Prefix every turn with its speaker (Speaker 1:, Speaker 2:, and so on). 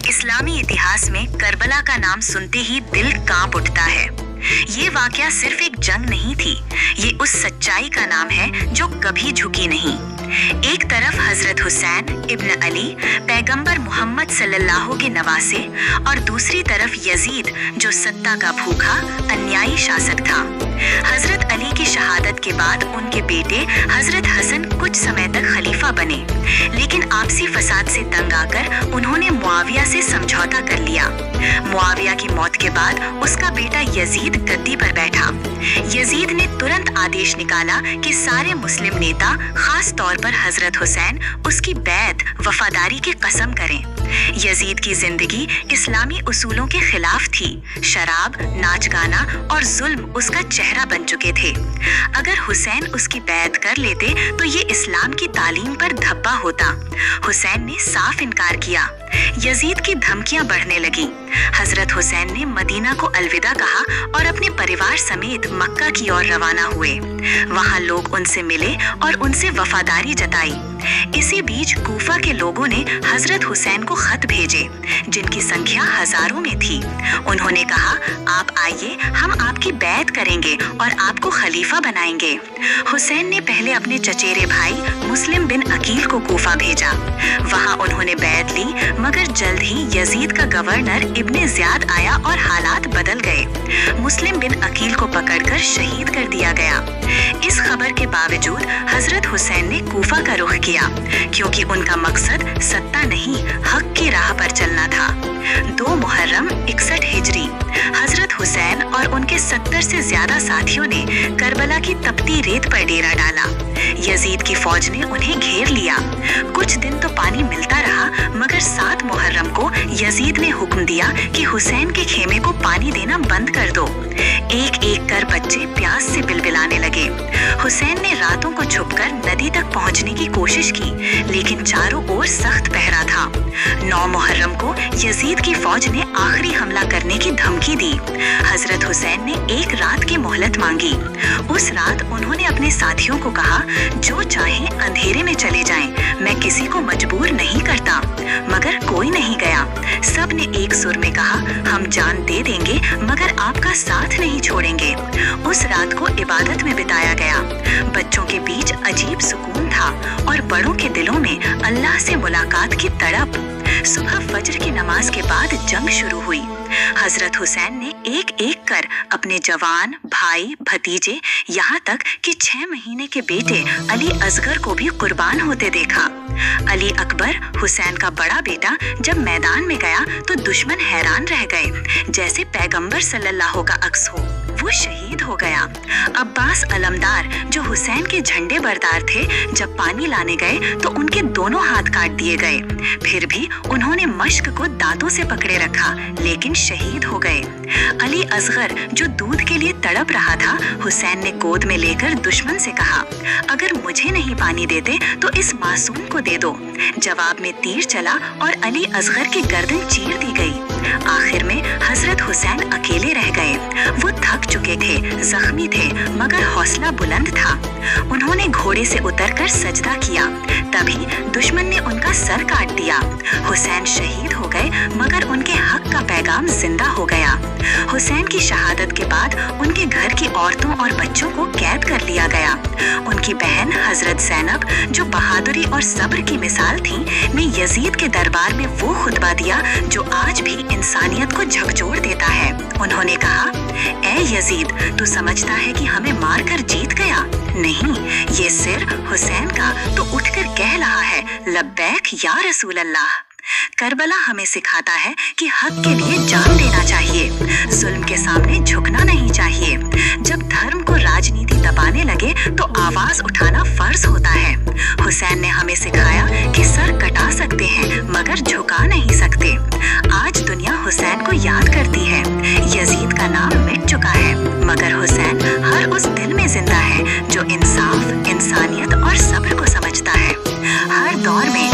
Speaker 1: इस्लामी इतिहास में करबला का नाम सुनते ही दिल कांप उठता है। ये वाकया सिर्फ एक जंग नहीं थी, ये उस सच्चाई का नाम है जो कभी झुकी नहीं। एक तरफ हजरत हुसैन इब्न अली पैगंबर मोहम्मद सल्लल्लाहु के नवासे और दूसरी तरफ यजीद जो सत्ता का भूखा अन्यायी शासक था। हजरत अली की शहादत के बाद उनके बेटे हजरत हसन कुछ समय तक खलीफा बने, लेकिन आपसी फसाद से तंग आकर उन्होंने मुआविया से समझौता कर लिया। मुआविया की मौत के बाद उसका बेटा यजीद गद्दी पर बैठा। यजीद ने तुरंत आदेश निकाला कि सारे मुस्लिम नेता, खास तौर पर हजरत हुसैन, उसकी बैत वफादारी की कसम करें। यजीद की जिंदगी इस्लामी उसूलों के खिलाफ थी। शराब, नाच गाना और जुल्म उसका चेहरा बन चुके थे। अगर हुसैन उसकी बैत कर लेते तो ये इस्लाम की तालीम पर धब्बा होता। हुसैन ने साफ इनकार किया। यजीद की धमकियां बढ़ने लगी। हजरत हुसैन ने मदीना को अलविदा कहा और अपने परिवार समेत मक्का की ओर रवाना हुए। वहां लोग उनसे मिले और उनसे वफादारी जताई। इसी बीच कूफा के लोगों ने हजरत हुसैन को खत भेजे, जिनकी संख्या हजारों में थी। उन्होंने कहा, आप आइए, हम आपकी बैत करेंगे और आपको खलीफा बनाएंगे। हुसैन ने पहले अपने चचेरे भाई मुस्लिम बिन अकील को कूफा भेजा। वहां उन्होंने बैत ली, मगर जल्द ही यजीद का गवर्नर इब्ने ज़ियाद आया और हालात बदल गए। मुस्लिम बिन अकील को पकड़कर शहीद कर दिया गया। इस खबर के बावजूद हजरत हुसैन ने कूफा का रुख किया, क्योंकि उनका मकसद सत्ता नहीं, हक की राह पर चलना था। 2 मुहर्रम 61 हिजरी हजरत हुसैन और उनके 70 से ज्यादा साथियों ने करबला की तपती रेत पर डेरा डाला। यजीद की फौज ने उन्हें घेर लिया। कुछ दिन तो पानी मिलता रहा, मगर 7 मुहर्रम को यजीद ने हुक्म दिया कि हुसैन के खेमे को पानी देना बंद कर दो। एक एक कर बच्चे प्यास से बिलबिलाने लगे। हुसैन ने रातों को छुपकर नदी तक पहुंचने की कोशिश की, लेकिन चारों ओर सख्त पहरा था। 9 मुहर्रम को यजीद की फौज ने आखिरी हमला करने की धमकी दी। हजरत हुसैन ने एक रात की मोहलत मांगी। उस रात उन्होंने अपने साथियों को कहा, जो चाहे अंधेरे में चले जाएं, मैं किसी को मजबूर नहीं करता। मगर कोई नहीं गया। सब ने एक सुर में कहा, हम जान दे देंगे मगर आपका साथ नहीं छोड़ेंगे। उस रात को इबादत में बिताया गया। बच्चों के बीच अजीब सुकून था और बड़ों के दिलों में अल्लाह से मुलाकात की तड़प। सुबह फजर की नमाज के बाद जंग शुरू हुई। हजरत हुसैन ने एक एक कर अपने जवान भाई, भतीजे, यहाँ तक कि 6 महीने के बेटे अली असगर को भी कुर्बान होते देखा। अली अकबर, हुसैन का बड़ा बेटा, जब मैदान में गया तो दुश्मन हैरान रह गए, जैसे पैगंबर सल्लल्लाहु का अक्स हो। वो शहीद हो गया। अब्बास अलमदार, जो हुसैन के झंडे बरदार थे, जब पानी लाने गए तो उनके दोनों हाथ काट दिए गए। फिर भी उन्होंने मश्क को दांतों से पकड़े रखा, लेकिन शहीद हो गए। अली असगर, जो दूध के लिए तड़प रहा था, हुसैन ने गोद में लेकर दुश्मन से कहा, अगर मुझे नहीं पानी देते तो इस मासूम को दे दो। जवाब में तीर चला और अली असगर की गर्दन चीर दी गई। आखिर में हजरत हुसैन अकेले रह गए। वो थक चुके थे, जख्मी थे, मगर हौसला बुलंद था। उन्होंने घोड़े से उतरकर सजदा किया। तभी दुश्मन ने उनका सर काट दिया। हुसैन शहीद हो गए, मगर उनके हक का पैगाम जिंदा हो गया। हुसैन की शहादत के बाद उनके घर की औरतों और बच्चों को कैद कर लिया गया। उनकी बहन हजरत ज़ैनब, जो बहादुरी और सब्र की मिसाल थी, ने यजीद के दरबार में वो खुतबा दिया जो आज भी इंसानियत को झकझोर देता है। उन्होंने कहा, ऐ यजीद, तू समझता है कि हमें मार कर जीत गया? नहीं, ये सिर हुसैन का तो उठकर कह रहा है, लब्बैक या रसूल अल्लाह। करबला हमें सिखाता है कि हक के लिए जान देना चाहिए, जुल्म के सामने झुकना नहीं चाहिए। जब धर्म को राजनीति दबाने लगे तो आवाज उठाना फर्ज होता है। हुसैन ने हमें सिखाया कि सर कटा सकते हैं मगर झुका नहीं सकते। आज दुनिया हुसैन को याद करती है। यजीद का नाम मिट चुका है, मगर हुसैन हर उस दिल में जिंदा है जो इंसाफ, इंसानियत और सब्र को समझता है। हर दौर में